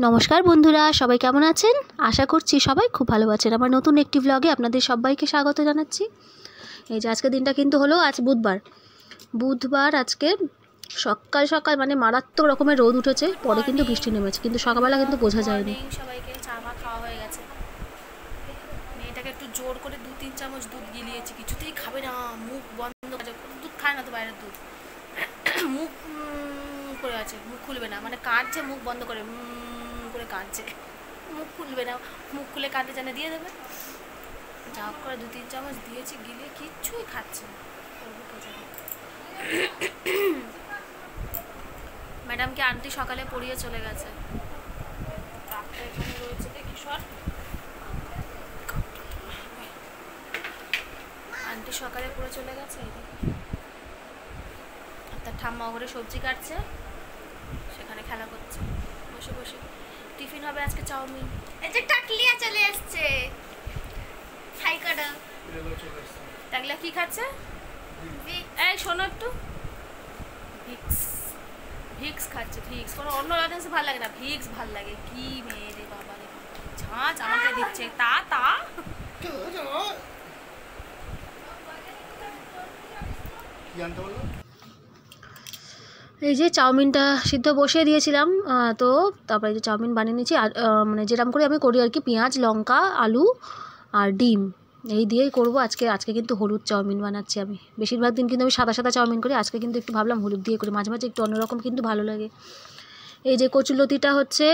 নমস্কার বন্ধুরা, সবাই কেমন আছেন? আশা করছি সবাই খুব ভালো আছেন। আমার নতুন একটি ব্লগে আপনাদের সবাইকে স্বাগত জানাচ্ছি। এই যে আজকের দিনটা কিন্তু হলো আজ বুধবার আজকে সকাল সকাল মানে মারাত্মক রকমের রোদ উঠেছে, পরে কিন্তু বৃষ্টি নেমেছে, কিন্তু সকালবেলা কিন্তু বোঝা যায়নি। সবাইকে চা মা খাওয়া হয়ে গেছে। মেয়েটাকে একটু জোর করে 2-3 চামচ দুধ গিলিয়েছি, কিছুতেই খাবে না, মুখ বন্ধ করে, দুধ খায় না তো বাইরের দুধ, মুখ করে আছে, মুখ খুলবে না, মানে কাঁদছে, মুখ বন্ধ করে করে কাঁদছে, মুখ খুলবে না, মুখ খুলে কাঁদতে জানে দিয়ে দেবে। যা করে 2-3 চামচ দিয়েছি, গিলিয়ে কিচ্ছুই খাচ্ছে না। ম্যাডামকে আন্টি সকালে পড়িয়ে চলে গেছে। কাকটা এখানে রয়েছে, দেখি সর। আন্টি সকালে পড়ে চলে গেছে, তার ঠাম্মা ঘরে সবজি কাটছে, সেখানে খেলা করছে বসে বসে। টিফিন হবে আজকে চাউমিন। এই যে টাকলিয়া চলে এসছে, হাই কাটা। টাকলিয়া কি খাচ্ছে? এই শোনো একটু, ভিক্স ভিক্স খাচ্ছে, ভিক্স। কোনো অন্য জিনিস ভালো লাগে না, ভিক্স ভালো লাগে। কি মেয়ে রে বাবা রে, ঝাঁঝ আমাকে দিচ্ছে। তা এই যে চাউমিনটা সিদ্ধ বসিয়ে দিয়েছিলাম, তো তারপরে যে চাউমিন বানিয়ে নিয়েছি। আর মানে যেরকম করে আমি করি আর কি, পেঁয়াজ, লঙ্কা, আলু আর ডিম এই দিয়েই করবো আজকে কিন্তু হলুদ চাউমিন বানাচ্ছি আমি। বেশিরভাগ দিন কিন্তু আমি সাদা সাদা চাউমিন করি, আজকে কিন্তু একটু ভাবলাম হলুদ দিয়ে করি, মাঝে মাঝে একটু অন্যরকম কিন্তু ভালো লাগে। এই যে কচুলতিটা হচ্ছে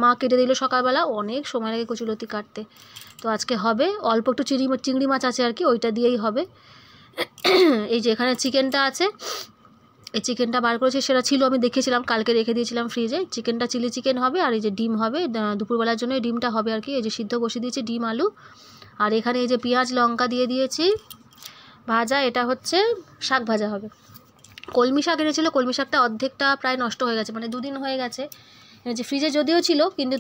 মা কেটে দিল সকালবেলা, অনেক সময় লাগে কচুলতি কাটতে, তো আজকে হবে। অল্প একটু চিংড়ি মাছ আছে আর কি, ওইটা দিয়েই হবে। এই যে এখানে চিকেনটা আছে, এই চিকেনটা বার করেছি, সেটা ছিল আমি দেখেছিলাম, কালকে রেখে দিয়েছিলাম ফ্রিজে। চিকেনটা চিলি চিকেন হবে, আর এই যে ডিম হবে, দুপুরবেলার জন্য এই ডিমটা হবে আর কি। এই যে সিদ্ধ বসিয়ে দিয়েছি ডিম আলু, আর এখানে এই যে পেঁয়াজ লঙ্কা দিয়ে দিয়েছি ভাজা। এটা হচ্ছে শাক ভাজা হবে। কলমি শাক এনেছিল, কলমি শাকটা অর্ধেকটা প্রায় নষ্ট হয়ে গেছে, মানে 2 দিন হয়ে গেছে। যে ফ্রিজে যদিও ছিল, কিন্তু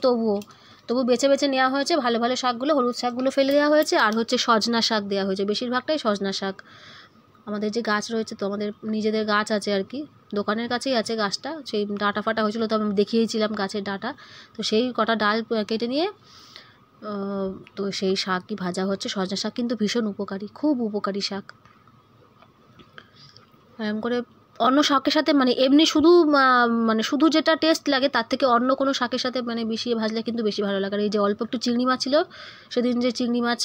তবু বেছে বেছে নেওয়া হয়েছে ভালো ভালো শাকগুলো। হলুদ শাকগুলো ফেলে দেওয়া হয়েছে, আর হচ্ছে সজনা শাক দেওয়া হয়েছে, বেশিরভাগটাই সজনা শাক। আমাদের যে গাছ রয়েছে, তো আমাদের নিজেদের গাছ আছে আর কি, দোকানের কাছেই আছে গাছটা। সেই ডাঁটা ফাটা হয়েছিল, তো আমি দেখিয়েছিলাম গাছের ডাঁটা, তো সেই কটা ডাল কেটে নিয়ে তো সেই শাকই ভাজা হচ্ছে। সজনা শাক কিন্তু ভীষণ উপকারী, খুব উপকারী শাক। এরকম করে অন্য শাকের সাথে মানে এমনি শুধু যেটা টেস্ট লাগে, তার থেকে অন্য কোনো শাকের সাথে মানে মিশিয়ে ভাজলে কিন্তু বেশি ভালো লাগে। আর এই যে অল্প একটু চিংড়ি মাছ ছিল, সেদিন যে চিংড়ি মাছ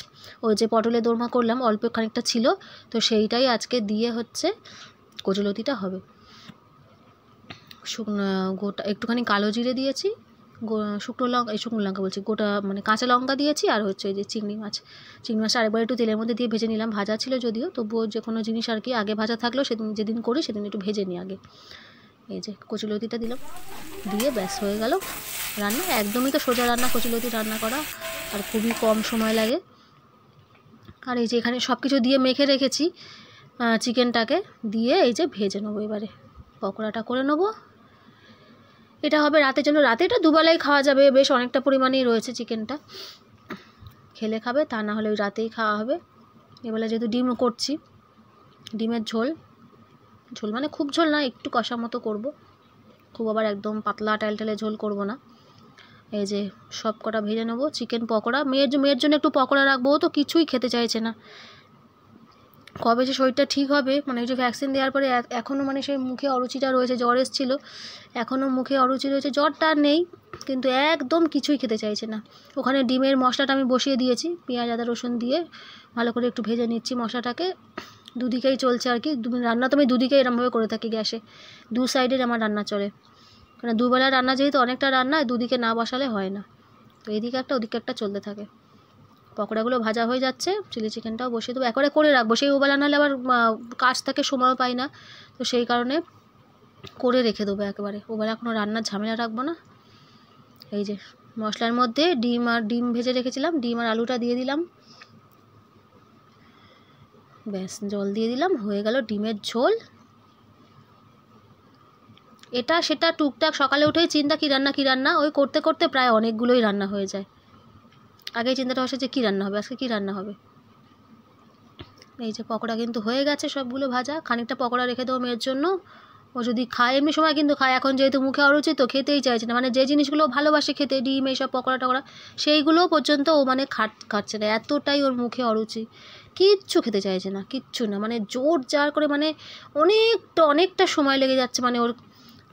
ওই যে পটলের দোরমা করলাম, অল্প খানিকটা ছিল, তো সেইটাই আজকে দিয়ে হচ্ছে কচুলতিটা হবে। গোটা একটুখানি কালো জিরে দিয়েছি, শুকনো লঙ্কা বলছি, গোটা মানে কাঁচা লঙ্কা দিয়েছি, আর হচ্ছে এই যে চিংড়ি মাছটা আরেকবার একটু তেলের মধ্যে দিয়ে ভেজে নিলাম। ভাজা ছিল যদিও, তবুও যে কোনো জিনিস আর কি আগে ভাজা থাকলেও যেদিন করি সেদিন একটু ভেজে নিই আগে। এই যে কচুলতিটা দিলাম, দিয়ে ব্যাস হয়ে গেল রান্না। একদমই তো সোজা রান্না কচুলতি রান্না করা, আর খুবই কম সময় লাগে। আর এই যে এখানে সব কিছু দিয়ে মেখে রেখেছি চিকেনটাকে, দিয়ে এই যে ভেজে নেবো। এবারে পকোড়াটা করে নেবো। এটা হবে রাতের জন্য, রাতে এটা দুবেলাই খাওয়া যাবে, বেশ অনেকটা পরিমাণেই রয়েছে চিকেনটা, খেলে খাবে, তা না হলে ওই রাতেই খাওয়া হবে। এবেলা যেহেতু ডিম করছি, ডিমের ঝোল মানে খুব ঝোল না, একটু কষা মতো করব, খুব আবার একদম পাতলা টালটালে ঝোল করব না। এই যে সব কটা ভেজে নেবো। চিকেন পকোড়া, মেয়ের জন্য একটু পকোড়া রাখবো, তো কিছুই খেতে চাইছে না। কবে যে শরীরটা ঠিক হবে, মানে ওই যে ভ্যাকসিন দেওয়ার পরে এখনও মানে সেই মুখে অরুচিটা রয়েছে, জ্বর এসেছিলো, এখনও মুখে অরুচি রয়েছে, জ্বরটা আর নেই, কিন্তু একদম কিছুই খেতে চাইছে না। ওখানে ডিমের মশলাটা আমি বসিয়ে দিয়েছি, পেঁয়াজ আদা রসুন দিয়ে ভালো করে একটু ভেজে নিচ্ছি মশলাটাকে। দুদিকেই চলছে আর কি, রান্না তো আমি দুদিকেই এরমভাবে করে থাকি, গ্যাসে 2 সাইডের আমার রান্না চলে, কারণ দুবেলা রান্না যেহেতু অনেকটা রান্না, দুদিকে না বসালে হয় না, তো এদিকে একটা ওদিকে একটা চলতে থাকে। পকোড়াগুলো ভাজা হয়ে যাচ্ছে, চিলি চিকেনটাও বসিয়ে দেবো, একবারে করে রাখবো, সেই ওবেলা নাহলে আবার কাজ থাকে, সময়ও পাই না, তো সেই কারণে করে রেখে দেবো একেবারে, ওবেলা কোনো রান্নার ঝামেলা রাখবো না। এই যে মশলার মধ্যে ডিম ভেজে রেখেছিলাম, ডিম আর আলুটা দিয়ে দিলাম, ব্যাস জল দিয়ে দিলাম, হয়ে গেল ডিমের ঝোল। এটা সেটা টুকটাক সকালে উঠেই চিন্তা কী রান্না, ওই করতে করতে প্রায় অনেকগুলোই রান্না হয়ে যায়। আগে চিন্তাটা আসে যে কী রান্না হবে, আজকে কী রান্না হবে। এই যে পকোড়া কিন্তু হয়ে গেছে সবগুলো ভাজা, খানিকটা পকোড়া রেখে দেবো মেয়ের জন্য, ও যদি খায় এমনি সময় কিন্তু খায়, এখন যেহেতু মুখে অরুচি তো খেতেই চাইছে না, মানে যে জিনিসগুলো ভালোবাসে খেতে, ডিম এইসব পকোড়া টকোড়া, সেইগুলো পর্যন্ত ও মানে খাচ্ছে না, এতটাই ওর মুখে অরুচি, কিচ্ছু খেতে চাইছে না, কিচ্ছু না, মানে জোর জার করে, মানে অনেকটা সময় লেগে যাচ্ছে মানে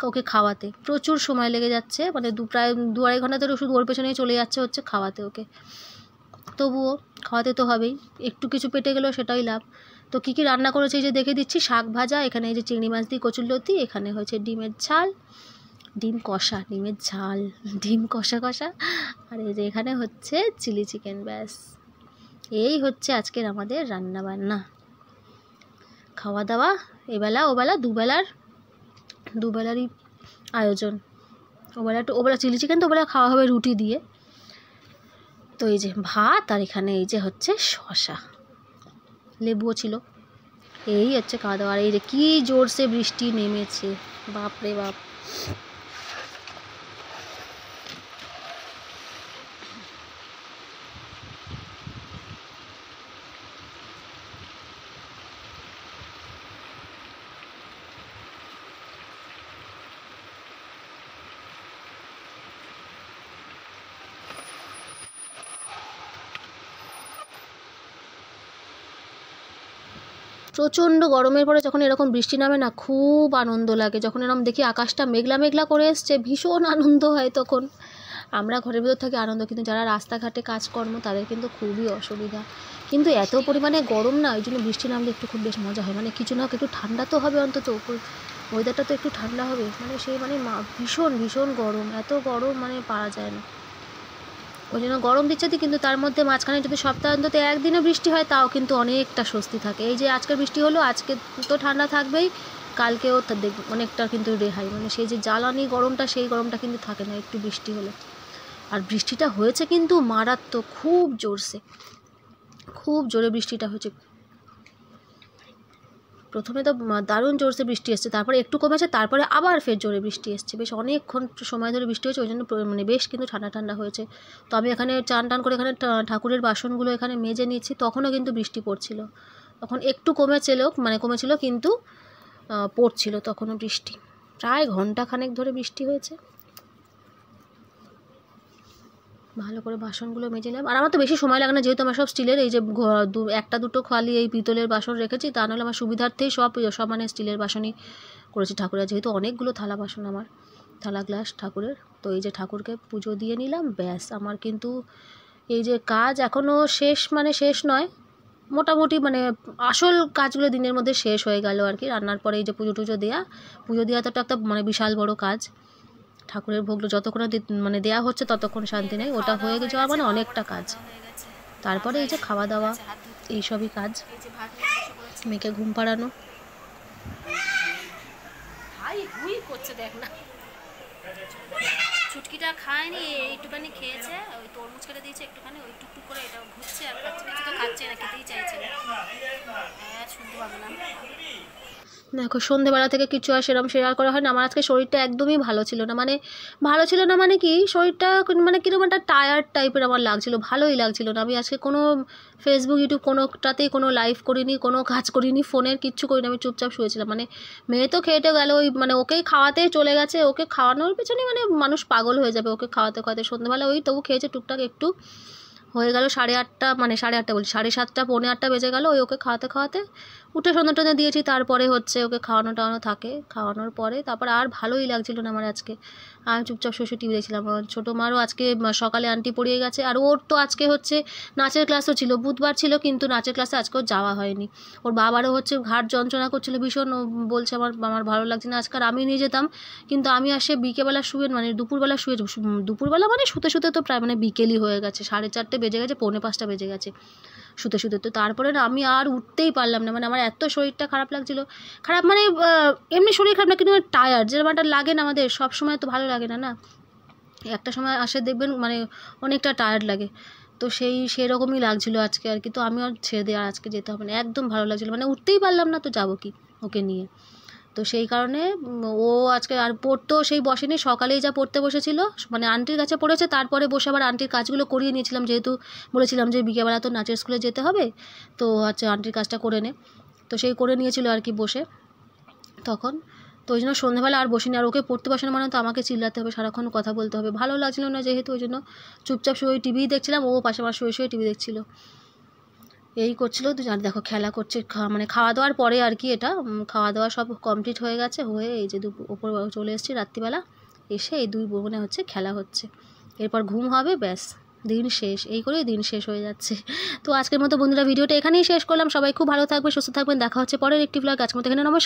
ওকে খাওয়াতে, প্রচুর সময় লেগে যাচ্ছে, মানে প্রায় 2-2.5 ঘন্টা ধরে শুধু ওর পেছনেই চলে যাচ্ছে হচ্ছে খাওয়াতে ওকে। তবুও খাওয়াতে তো হবেই, একটু কিছু পেটে গেলেও সেটাই লাভ। তো কী কী রান্না করেছে এই যে দেখে দিচ্ছি, শাক ভাজা, এখানে এই যে চিংড়ি মাছ দিয়ে কচুরলতি, এখানে হয়েছে ডিমের ঝাল, ডিম কষা, ডিমের ঝাল, ডিম কষা কষা, আর এই যে এখানে হচ্ছে চিলি চিকেন। ব্যাস এই হচ্ছে আজকের আমাদের রান্না বান্না, খাওয়া দাওয়া, এবেলা ওবেলা দুবেলারই আয়োজন। ওবেলা চিলি চিকেন, তো ওবেলা খাওয়া হবে রুটি দিয়ে। তো এই যে ভাত, আর এখানে এই যে হচ্ছে শসা, লেবুও ছিল। এই হচ্ছে খাওয়া দাওয়া। আর এই যে কী জোরসে বৃষ্টি নেমেছে, বাপরে বাপ। প্রচণ্ড গরমের পরে যখন এরকম বৃষ্টি নামে না, খুব আনন্দ লাগে। যখন এরকম দেখি আকাশটা মেঘলা মেঘলা করে এসছে, ভীষণ আনন্দ হয় তখন। আমরা ঘরের ভিতর থাকি আনন্দ, কিন্তু যারা রাস্তাঘাটে কাজকর্ম তাদের কিন্তু খুবই অসুবিধা। কিন্তু এত পরিমাণে গরম না, ওই জন্য বৃষ্টি নামলে একটু খুব বেশ মজা হয়, মানে কিছু না একটু ঠান্ডা তো হবে, অন্তত ওয়েদারটা তো একটু ঠান্ডা হবে, মানে সেই মানে ভীষণ ভীষণ গরম, এত গরম মানে পারা যায় না। ওই জন্য গরম দিচ্ছে, কিন্তু তার মধ্যে মাঝখানে যদি সপ্তাহে অন্তত একদিনও বৃষ্টি হয়, তাও কিন্তু অনেকটা স্বস্তি থাকে। এই যে আজকের বৃষ্টি হলো, আজকে তো ঠান্ডা থাকবেই, কালকেও অনেকটা কিন্তু রেহাই, মানে সেই যে জ্বালানি গরমটা, সেই গরমটা কিন্তু থাকে না একটু বৃষ্টি হলে। আর বৃষ্টিটা হয়েছে কিন্তু মারাত্মক, খুব জোরসে, খুব জোরে বৃষ্টিটা হয়েছে। প্রথমে তো দারুণ জোরসে বৃষ্টি এসছে, তারপরে একটু কমেছে, তারপরে আবার ফের জোরে বৃষ্টি এসছে, বেশ অনেকক্ষণ সময় ধরে বৃষ্টি হয়েছে, ওই জন্য মানে বেশ কিন্তু ঠান্ডা ঠান্ডা হয়েছে। তো আমি এখানে চান টান করে এখানে ঠাকুরের বাসনগুলো এখানে মেজে নিচ্ছি, তখনও কিন্তু বৃষ্টি পড়ছিল, তখন একটু কমেছিল কিন্তু পড়ছিল তখনও বৃষ্টি, প্রায় ঘন্টাখানেক ধরে বৃষ্টি হয়েছে। ভালো করে বাসনগুলো মেজে নিলাম, আর আমার তো বেশি সময় লাগে না, যেহেতু আমার সব স্টিলের, এই যে একটা দুটো খালি এই পিতলের বাসন রেখেছি, তা নাহলে আমার সুবিধার্থেই সব মানে স্টিলের বাসনই করেছি ঠাকুরের, যেহেতু অনেকগুলো থালা বাসন আমার, থালা গ্লাস ঠাকুরের। তো এই যে ঠাকুরকে পুজো দিয়ে নিলাম, ব্যাস আমার কিন্তু এই যে কাজ এখনও শেষ নয়, মোটামুটি মানে আসল কাজগুলো দিনের মধ্যে শেষ হয়ে গেল আর কি। রান্নার পরে এই যে পুজো দেওয়া তো একটা মানে বিশাল বড় কাজ। ঠাকুরের ভোগগুলো যতক্ষণ মানে দেওয়া হচ্ছে ততক্ষণ শান্তি নেই, ওটা হয়ে যাওয়া মানে অনেকটা কাজ। তারপরে এই যে খাওয়া দাওয়া, এইসবই কাজ, মেয়েকে ঘুম পাড়ানো। করছে দেখ না, চুটকিটা খায়নি, এইটুখানি খেয়েছে, ওই তরমুজ কেটে দিয়েছে একটুখানি, ওই টুকটুক করে এটা ঘুরছে আর খাচ্ছে, কিছু তো খাচ্ছে না, খেতেই চাইছে না, হ্যাঁ শুনতে পাবে না। দেখো সন্ধ্যেবেলা থেকে কিছু আর সেরকম শেয়ার করা হয় না। আমার আজকে শরীরটা একদমই ভালো ছিল না, মানে কি শরীরটা মানে কীরকম একটা টায়ার্ড টাইপের আমার লাগছিলো, ভালোই লাগছিলো না। আমি আজকে কোনো ফেসবুক ইউটিউব কোনোটাতেই কোনো লাইভ করিনি, কোনো কাজ করিনি, ফোনের কিচ্ছু করিনি, আমি চুপচাপ শুয়েছিলাম। মানে মেয়ে তো খেটে গেল, ওই মানে ওকেই খাওয়াতেই চলে গেছে, ওকে খাওয়ানোর পেছনে মানে মানুষ পাগল হয়ে যাবে, ওকে খাওয়াতে সন্ধ্যেবেলা ওই তবু খেয়েছে টুকটাক একটু, হয়ে গেল 8:30, মানে 8:30 বলছি 7:30 পৌনে 8 বেজে গেল, ওকে খাওয়াতে উঠে সন্ধ্যা টন্ধে দিয়েছি, তারপরে হচ্ছে ওকে খাওয়ানো থাকে, খাওয়ানোর পরে তারপর আর ভালোই লাগছিল না আমার আজকে। আমি চুপচাপ শুয়ে টিভি দেখছিলাম। ছোটো মারও আজকে সকালে আন্টি পড়িয়ে গেছে, আর ওর তো আজকে হচ্ছে নাচের ক্লাসও ছিল, বুধবার ছিল, কিন্তু নাচের ক্লাসে আজকেও যাওয়া হয়নি। ওর বাবারও হচ্ছে ঘাড় যন্ত্রণা করছিল ভীষণ, ও বলছে আমার ভালো লাগছে না আজকাল, আমি নিয়ে যেতাম, কিন্তু আমি আসে বিকেলবেলা মানে দুপুরবেলা মানে শুতে তো প্রায় মানে বিকেলই হয়ে গেছে, 4:30 বেজে গেছে, পৌনে 5টা বেজে গেছে শুতে। তো তারপরে না আমি আর উঠতেই পারলাম না, মানে আমার এত শরীরটা খারাপ লাগছিল, মানে এমনি শরীর খারাপ না, কিন্তু টায়ার্ড যেরকম একটা লাগে না, আমাদের সব সময় তো ভালো লাগে না, একটা সময় আসে দেখবেন মানে অনেকটা টায়ার্ড লাগে, তো সেরকমই লাগছিল আজকে আর কি। তো আমি আর ছেড়ে দিয়ে আর আজকে যেতে হবে না, একদম ভালো লাগছিলো, মানে উঠতেই পারলাম না, তো যাবো কি ওকে নিয়ে। তো সেই কারণে ও আজকে আর পড়তেও সেই বসেনি, সকালেই যা পড়তে বসেছিল, মানে আন্টির কাছে পড়েছে, তারপরে বসে আবার আন্টির কাজগুলো করিয়ে নিয়েছিলাম, যেহেতু বলেছিলাম যে বিকেলবেলা তো নাচের স্কুলে যেতে হবে, তো আচ্ছা আন্টির কাজটা করে নে, তো সেই করে নিয়েছিল আর কি বসে তখন। তো ওই জন্য সন্ধ্যাবেলা আর বসিনি। আর ওকে পড়তে বসানো মানে তো আমাকে চিল্লাতে হবে, সারাক্ষণ কথা বলতে হবে, ভালো লাগছিল না যেহেতু, ওই জন্য চুপচাপ শুয়ে টিভি দেখছিলাম, ও পাশে আমার শুয়ে শুয়ে টিভি দেখছিল, এই করছিল। তো আর দেখো খেলা করছে, মানে খাওয়া দাওয়ার পরে আর কি, এটা খাওয়া দাওয়া সব কমপ্লিট হয়ে গেছে, হয়ে এই যে ওপর চলে এসেছি রাত্রিবেলা, এসে এই দুই বোনে হচ্ছে খেলা হচ্ছে, এরপর ঘুম হবে, ব্যাস দিন শেষ, এই করেই দিন শেষ হয়ে যাচ্ছে। তো আজকের মতো বন্ধুরা ভিডিওটা এখানেই শেষ করলাম। সবাই খুব ভালো থাকবে, সুস্থ থাকবেন, দেখা হচ্ছে পরের একটি ব্লগ। আজকের মতো এখানে নমস্কার।